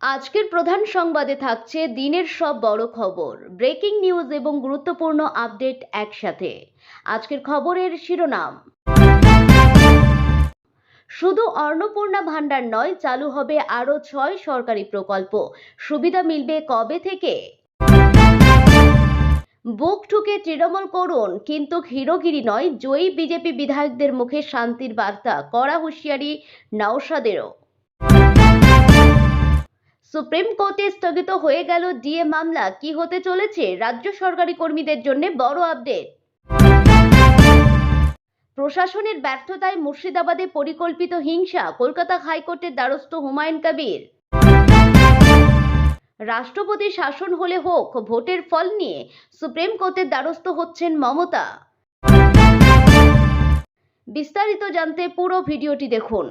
আজকের প্রধান সংবাদে থাকছে দিনের সব বড় খবর, ব্রেকিং নিউজ এবং গুরুত্বপূর্ণ আপডেট একসাথে। আজকের খবরের শিরোনাম: শুধু অন্নপূর্ণা ভাণ্ডার নয়, চালু হবে আরও 6 সরকারি প্রকল্প। সুবিধা মিলবে কবে থেকে? বুক ঠুকে তৃণমূল করুন, কিন্তু হিরোগিরি নয়। জয়ী বিজেপি বিধায়কদের মুখে শান্তির বার্তা, কড়া হুঁশিয়ারি নওশাদেরও। সুপ্রিম কোর্টে স্থগিত হয়ে গেল ডিএ মামলা, কি হতে চলেছে? রাজ্য সরকারি কর্মীদের জন্য বড় আপডেট। প্রশাসনের ব্যর্থতায় মুর্শিদাবাদে পরিকল্পিত হিংসা, কলকাতা হাইকোর্টের দ্বারস্থ হুমায়ুন কবির। রাষ্ট্রপতি শাসন হলে হোক, ভোটের ফল নিয়ে সুপ্রিম কোর্টের দ্বারস্থ হচ্ছেন মমতা। বিস্তারিত জানতে পুরো ভিডিওটি দেখুন।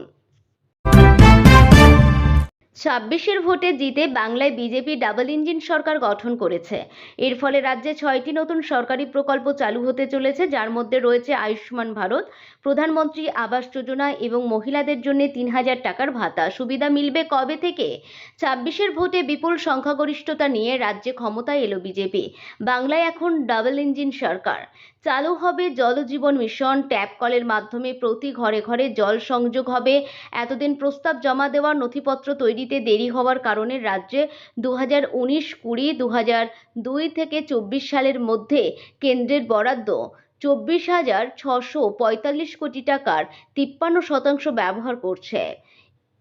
26-এর ভোটে জিতে বাংলায় বিজেপি ডাবল ইঞ্জিন সরকার গঠন করেছে। এর ফলে রাজ্যে 6টি নতুন সরকারি প্রকল্প চালু হতে চলেছে, যার মধ্যে রয়েছে আয়ুষ্মান ভারত, প্রধানমন্ত্রী আবাস যোজনা এবং মহিলাদের জন্য 3000 টাকার ভাতা। সুবিধা মিলবে কবে থেকে? 26-এর ভোটে বিপুল সংখ্যাগরিষ্ঠতা নিয়ে রাজ্যে ক্ষমতায় এলো বিজেপি। বাংলায় এখন ডাবল ইঞ্জিন সরকার। চালু হবে জল জীবন মিশন, ট্যাপ কলের মাধ্যমে প্রতি ঘরে ঘরে জল সংযোগ হবে। এতদিন প্রস্তাব জমা দেওয়ার নথিপত্র তৈরিতে দেরি হওয়ার কারণে রাজ্যে 2019-20, 2002 থেকে 24 সালের মধ্যে কেন্দ্রের বরাদ্দ 24,645 কোটি টাকার 53% ব্যবহার করছে।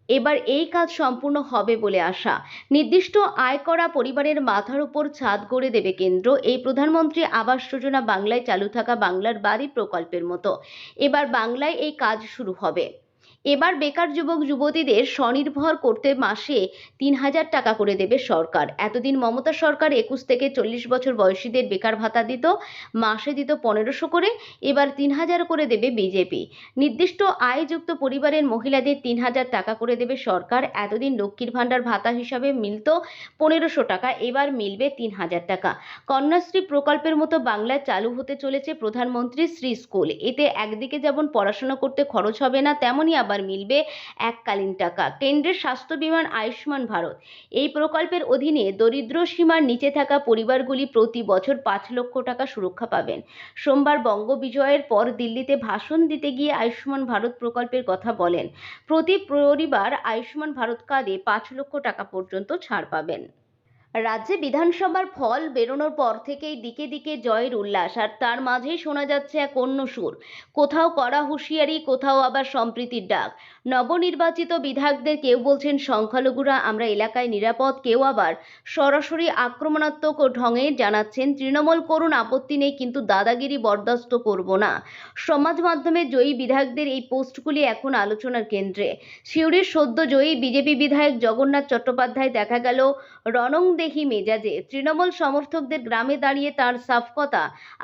এবার এই কাজ সম্পূর্ণ হবে বলে আশা। নির্দিষ্ট আয় করা পরিবারের মাথার উপর ছাদ গড়ে দেবে কেন্দ্র। এই প্রধানমন্ত্রী আবাস যোজনা বাংলায় চালু থাকা বাংলার বাড়ি প্রকল্পের মতো এবার বাংলায় এই কাজ শুরু হবে। এবার বেকার যুবক যুবতীদের স্বনির্ভর করতে মাসে 3000 টাকা করে দেবে সরকার। এতদিন মমতা সরকার 21 থেকে 40 বছর বয়সীদের বেকার ভাতা দিত, মাসে দিত 1500 করে। এবার 3000 করে দেবে বিজেপি। নির্দিষ্ট আয়যুক্ত পরিবারের মহিলাদের 3000 টাকা করে দেবে সরকার। এতদিন লক্ষ্মীর ভাণ্ডার ভাতা হিসাবে মিলত 1500 টাকা, এবার মিলবে 3000 টাকা। কন্যাশ্রী প্রকল্পের মতো বাংলায় চালু হতে চলেছে প্রধানমন্ত্রী শ্রী স্কুল। এতে একদিকে যেমন পড়াশোনা করতে খরচ হবে না, তেমনই আবার মিলবে এককালীন টাকা। কেন্দ্রের স্বাস্থ্য বিমা আয়ুষ্মান ভারত, এই প্রকল্পের অধীনে দরিদ্র সীমার নিচে থাকা পরিবারগুলি প্রতি বছর 5 লক্ষ টাকা সুরক্ষা পাবেন। সোমবার বঙ্গ বিজয়ের পর দিল্লিতে ভাষণ দিতে গিয়ে আয়ুষ্মান ভারত প্রকল্পের কথা বলেন। প্রতি পরিবার আয়ুষ্মান ভারত কার্ডে 5 লক্ষ টাকা পর্যন্ত ছাড় পাবেন। রাজ্যে বিধানসভার ফল বেরোনোর পর থেকেই দিকে দিকে জয়ের উল্লাস, আর তার মাঝেই শোনা যাচ্ছে এক অন্য সুর। কোথাও কড়া হুঁশিয়ারি, কোথাও আবার সম্প্রীতির ডাক। নবনির্বাচিত বিধায়কদের কেউ বলছেন সংখ্যালঘুরা আমরা এলাকায় নিরাপদ, কেউ আবার সরাসরি আক্রমণাত্মক ঢঙে জানাচ্ছেন তৃণমূল করুন, আপত্তি নেই, কিন্তু দাদাগিরি বরদাস্ত করব না। সমাজ মাধ্যমে জয়ী বিধায়কদের এই পোস্টগুলি এখন আলোচনার কেন্দ্রে। সিউড়ির সদ্য জয়ী বিজেপি বিধায়ক জগন্নাথ চট্টোপাধ্যায় দেখা গেল রণংদেহী মেজাজে। তৃণমূল সমর্থকদের গ্রামে দাঁড়িয়ে তার সাফ কথা,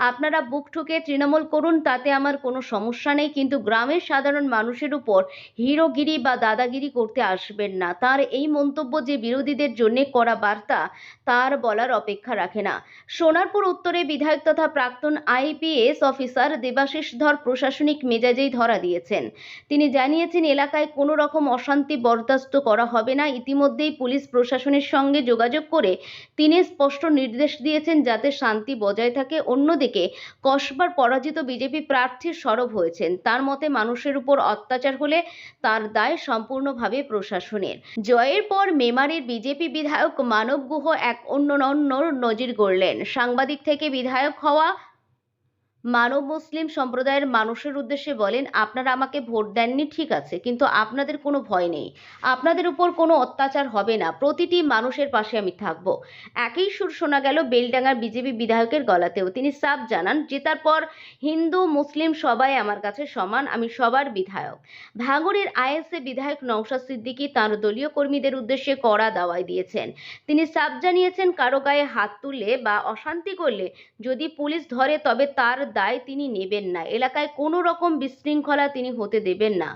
আপনারা বুক ঠুকে তৃণমূল করুন, তাতে আমার কোনো সমস্যা নেই, কিন্তু গ্রামের সাধারণ মানুষের উপর হিরোগিরি বা দাদাগিরি করতে আসবেন না। তার এই মন্তব্য যে বিরোধীদের জন্য কড়া বার্তা, তার বলার অপেক্ষা রাখে না। সোনারপুর উত্তরে বিধায়ক তথা প্রাক্তন আইপিএস অফিসার দেবাশিস ধর প্রশাসনিক মেজাজেই ধরা দিয়েছেন। তিনি জানিয়েছেন এলাকায় কোনো রকম অশান্তি বরদাস্ত করা হবে না। ইতিমধ্যেই পুলিশ প্রশাসনের সঙ্গে যোগাযোগ করে তিনি স্পষ্ট নির্দেশ দিয়েছেন যাতে শান্তি বজায় থাকে। অন্যদিকে কসবার পরাজিত বিজেপি প্রার্থী সরব হয়েছেন। তার মতে মানুষের উপর অত্যাচার হলে তার দায় সম্পূর্ণভাবে প্রশাসনের। জয়ের পর মেমারির বিজেপি বিধায়ক মানব গুহ এক অনন্য নজির গড়লেন। সাংবাদিক থেকে বিধায়ক হওয়া মানব মুসলিম সম্প্রদায়ের মানুষের উদ্দেশ্যে বলেন, আপনারা আমাকে ভোট দেননি ঠিক আছে, কিন্তু আপনাদের কোনো ভয় নেই, আপনাদের উপর কোনো অত্যাচার হবে না, প্রতিটি মানুষের পাশে আমি থাকব। একই সুর শোনা গেল বেলডাঙ্গার বিজেপি বিধায়কের গলাতেও। তিনি সাফ জানান, জেতার পর হিন্দু মুসলিম সবাই আমার কাছে সমান, আমি সবার বিধায়ক। ভাঙড়ের আইএসএ বিধায়ক নওশাদ সিদ্দিকী তাঁর দলীয় কর্মীদের উদ্দেশ্যে কড়া দাওয়াই দিয়েছেন। তিনি সাফ জানিয়েছেন, কারো গায়ে হাত তুললে বা অশান্তি করলে যদি পুলিশ ধরে তবে তার দায় তিনি নেবেন না। এলাকায় কোনো রকম বিশৃঙ্খলা তিনি হতে দেবেন না।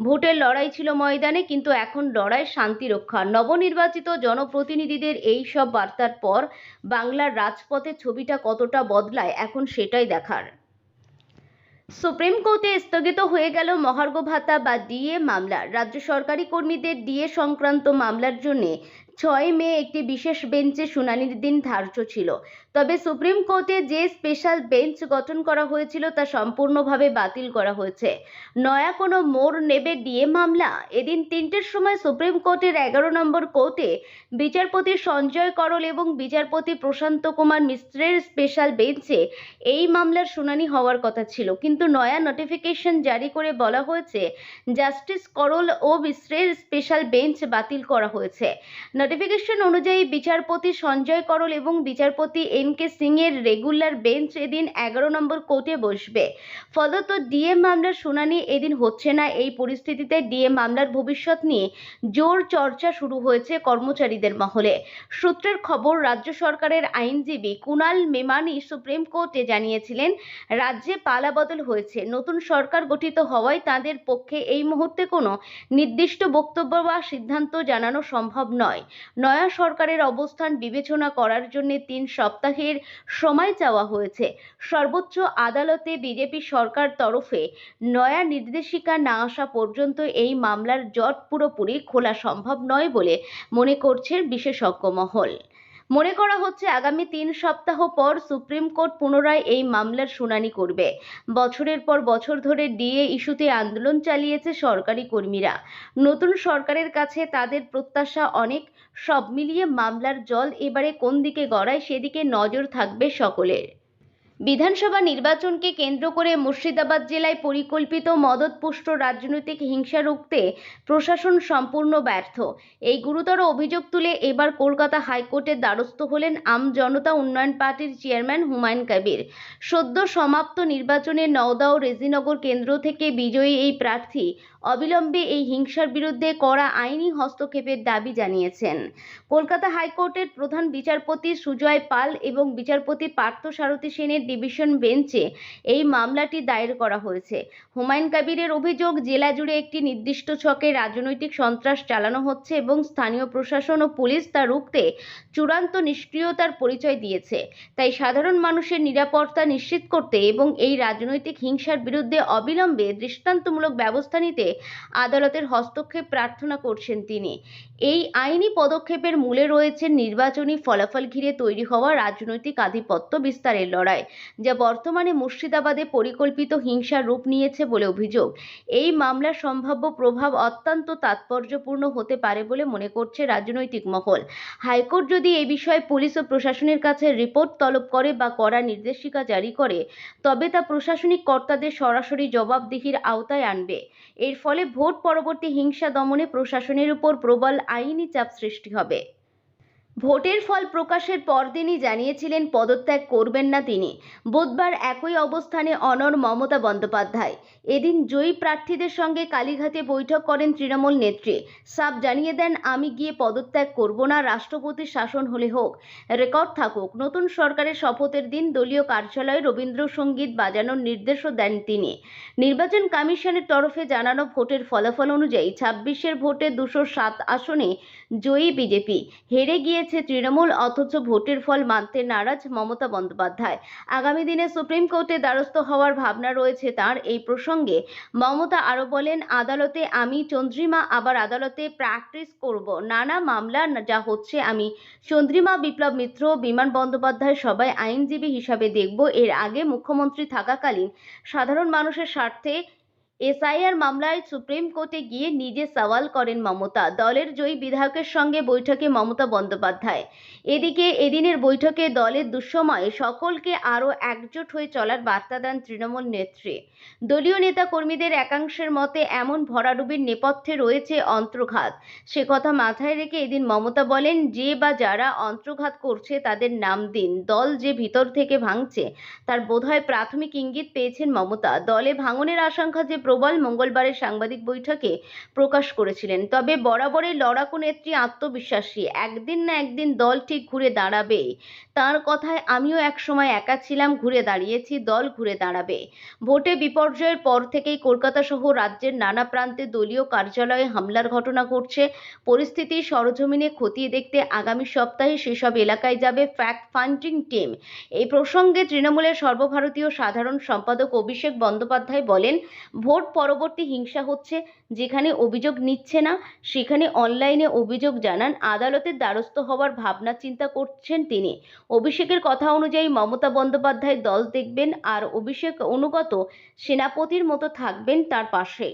ভোটের লড়াই ছিল ময়দানে, কিন্তু এখন লড়াই শান্তি রক্ষা। নবনির্বাচিত জনপ্রতিনিধিদের এই সব বার্তার পর বাংলার রাজপথে ছবিটা কতটা বদলায় এখন সেটাই দেখার। সুপ্রিম কোর্টে স্থগিত হয়ে গেল মহার্ঘ ভাতা বা ডিএ মামলা। রাজ্য সরকারি কর্মীদের ডিএ সংক্রান্ত মামলার জন্য 6 মে একটি বিশেষ বেঞ্চে শুনানির দিন ধার্য ছিল, তবে সুপ্রিম কোর্টে যে স্পেশাল বেঞ্চ গঠন করা হয়েছিল তা সম্পূর্ণভাবে বাতিল করা হয়েছে। নয়া কোনো মোড় নেবে ডিএ মামলা? এদিন 3টের সময় সুপ্রিম কোর্টের 11 নম্বর কোর্টে বিচারপতি সঞ্জয় করল এবং বিচারপতি প্রশান্ত কুমার মিশ্রের স্পেশাল বেঞ্চে এই মামলার শুনানি হওয়ার কথা ছিল, কিন্তু নয়া নোটিফিকেশন জারি করে বলা হয়েছে জাস্টিস করল ও মিশ্রের স্পেশাল বেঞ্চ বাতিল করা হয়েছে। নোটিফিকেশন অনুযায়ী বিচারপতি সঞ্জয় করল এবং বিচারপতি এন.কে. সিং এর রেগুলার বেঞ্চ এদিন 11 নম্বর কোর্টে বসবে। ফলত ডিএ মামলার শুনানি এদিন হচ্ছে না। এই পরিস্থিতিতে ডিএ মামলার ভবিষ্যৎ নিয়ে জোর চর্চা শুরু হয়েছে কর্মচারীদের মহলে। সূত্রের খবর, রাজ্য সরকারের আইনজীবী কুণাল মেমানি সুপ্রিম কোর্টে জানিয়েছিলেন, রাজ্যে পালাবদল হয়েছে, নতুন সরকার গঠিত হওয়ায় তাঁদের পক্ষে এই মুহূর্তে কোনো নির্দিষ্ট বক্তব্য বা সিদ্ধান্ত জানানো সম্ভব নয়। নয়া সরকারের অবস্থান বিবেচনা করার জন্য 3 সপ্তাহের সময় চাওয়া হয়েছে। সর্বোচ্চ আদালতে বিজেপি সরকার তরফে নয়া নির্দেশিকা না আসা পর্যন্ত এই মামলার জট পুরোপুরি খোলা সম্ভব নয় বলে মনে করছেন বিশেষজ্ঞ মহল। মনে করা হচ্ছে আগামী 3 সপ্তাহ পর সুপ্রিম কোর্ট পুনরায় এই মামলার শুনানি করবে। বছরের পর বছর ধরে ডিএ ইস্যুতে আন্দোলন চালিয়েছে সরকারি কর্মীরা। নতুন সরকারের কাছে তাদের প্রত্যাশা অনেক। সব মিলিয়ে মামলার জল এবারে কোন দিকে গড়ায় সেদিকে নজর থাকবে সকলের। বিধানসভা নির্বাচনকে কেন্দ্র করে মুর্শিদাবাদ জেলায় পরিকল্পিত মদতপুষ্ট রাজনৈতিক হিংসা রুখতে প্রশাসন সম্পূর্ণ ব্যর্থ। এই গুরুতর অভিযোগ তুলে এবার কলকাতা হাইকোর্টের দ্বারস্থ হলেন আম জনতা উন্নয়ন পার্টির চেয়ারম্যান হুমায়ুন কবির। সদ্য সমাপ্ত নির্বাচনে নওদা ও রেজিনগর কেন্দ্র থেকে বিজয়ী এই প্রার্থী অবিলম্বে এই হিংসার বিরুদ্ধে কড়া আইনি হস্তক্ষেপের দাবি জানিয়েছেন। কলকাতা হাইকোর্টের প্রধান বিচারপতি সুজয় পাল এবং বিচারপতি পার্থসারথী সেনের ডিভিশন বেঞ্চে এই মামলাটি দায়ের করা হয়েছে। হুমায়ুন কবিরের অভিযোগ, জেলা জুড়ে একটি নির্দিষ্ট ছকে রাজনৈতিক সন্ত্রাস চালানো হচ্ছে এবং স্থানীয় প্রশাসন ও পুলিশ তা রুখতে চূড়ান্ত নিষ্ক্রিয়তার পরিচয় দিয়েছে। তাই সাধারণ মানুষের নিরাপত্তা নিশ্চিত করতে এবং এই রাজনৈতিক হিংসার বিরুদ্ধে অবিলম্বে দৃষ্টান্তমূলক ব্যবস্থা নিতে আদালতের হস্তক্ষেপ প্রার্থনা করছেন তিনি। এই আইনি পদক্ষেপের মূলে রয়েছে নির্বাচনী ফলাফল ঘিরে তৈরি হওয়া রাজনৈতিক আধিপত্য বিস্তারের লড়াই, যা বর্তমানে মুর্শিদাবাদে পরিকল্পিত হিংসার রূপ নিয়েছে বলে অভিযোগ। এই মামলার সম্ভাব্য প্রভাব অত্যন্ত তাৎপর্যপূর্ণ হতে পারে বলে মনে করছে রাজনৈতিক মহল। হাইকোর্ট যদি এই বিষয়ে পুলিশ ও প্রশাসনের কাছে রিপোর্ট তলব করে বা কড়া নির্দেশিকা জারি করে, তবে তা প্রশাসনিক কর্তাদের সরাসরি জবাবদিহির আওতায় আনবে। এর ফলে ভোট পরবর্তী হিংসা দমনে প্রশাসনের উপর প্রবল আইনি চাপ সৃষ্টি হবে। ভোটের ফল প্রকাশের পরদিনই জানিয়েছিলেন পদত্যাগ করবেন না তিনি। বুধবার একই অবস্থানে অনড় মমতা বন্দ্যোপাধ্যায়। এদিন জয়ী প্রার্থীদের সঙ্গে কালীঘাটে বৈঠক করেন তৃণমূল নেত্রী। সাফ জানিয়ে দেন, আমি গিয়ে পদত্যাগ করব না, রাষ্ট্রপতির শাসন হলে হোক, রেকর্ড থাকুক। নতুন সরকারের শপথের দিন দলীয় কার্যালয়ে রবীন্দ্রসঙ্গীত বাজানোর নির্দেশও দেন তিনি। নির্বাচন কমিশনের তরফে জানানো ভোটের ফলাফল অনুযায়ী 26-এর ভোটে 207 আসনে জয়ী বিজেপি। হেরে গিয়েছে তৃণমূল, অথচ ভোটের ফল মানতে নারাজ মমতা বন্দ্যোপাধ্যায়। আগামী দিনে সুপ্রিম কোর্টে দ্বারস্থ হওয়ার ভাবনা রয়েছে তাঁর। এই প্রসঙ্গে মমতা আরও বলেন, আদালতে আমি চন্দ্রিমা, আবার আদালতে প্র্যাকটিস করব। নানা মামলা যা হচ্ছে, আমি চন্দ্রিমা, বিপ্লব মিত্র, বিমান বন্দ্যোপাধ্যায় সবাই আইনজীবী হিসাবে দেখব। এর আগে মুখ্যমন্ত্রী থাকাকালীন সাধারণ মানুষের স্বার্থে এসআইআর মামলায় সুপ্রিম কোর্টে গিয়ে নিজে সওয়াল করেন মমতা। দলের জয়ী বিধায়কের সঙ্গে বৈঠকে মমতা বন্দ্যোপাধ্যায়। এদিকে এদিনের বৈঠকে দলের দুঃসময়ে সকলকে আরও একজোট হয়ে চলার বার্তা দেন তৃণমূল নেত্রী। দলীয় নেতা কর্মীদের একাংশের মতে এমন ভরাডুবির নেপথ্যে রয়েছে অন্ত্রঘাত। সে কথা মাথায় রেখে এদিন মমতা বলেন, যে বা যারা অন্ত্রঘাত করছে তাদের নাম দিন। দল যে ভিতর থেকে ভাঙছে তার বোধহয় প্রাথমিক ইঙ্গিত পেয়েছেন মমতা। দলে ভাঙনের আশঙ্কা যে প্রবল, মঙ্গলবারের সাংবাদিক বৈঠকে প্রকাশ করেছিলেন। তবে বরাবরই লড়াকু নেত্রী আত্মবিশ্বাসী, একদিন না একদিন দল ঠিক ঘুরে দাঁড়াবে। তাঁর কথায়, আমিও একসময় একা ছিলাম, ঘুরে দাঁড়িয়েছি, দল ঘুরে দাঁড়াবে। ভোটে বিপর্যয়ের পর থেকেই কলকাতা সহ রাজ্যের নানা প্রান্তে দলীয় কার্যালয়ে হামলার ঘটনা ঘটছে। পরিস্থিতি সরজমিনে খতিয়ে দেখতে আগামী সপ্তাহে সেসব এলাকায় যাবে ফ্যাক্ট ফাইন্ডিং টিম। এই প্রসঙ্গে তৃণমূলের সর্বভারতীয় সাধারণ সম্পাদক অভিষেক বন্দ্যোপাধ্যায় বলেন, ভোট ভোট পরবর্তী হিংসা হচ্ছে, যেখানে অভিযোগ নিচ্ছে না সেখানে অনলাইনে অভিযোগ জানান, আদালতের দ্বারস্থ হওয়ার ভাবনা চিন্তা করছেন তিনি। অভিষেকের কথা অনুযায়ী মমতা বন্দ্যোপাধ্যায় দল দেখবেন আর অভিষেক অনুগত সেনাপতির মতো থাকবেন তার পাশে।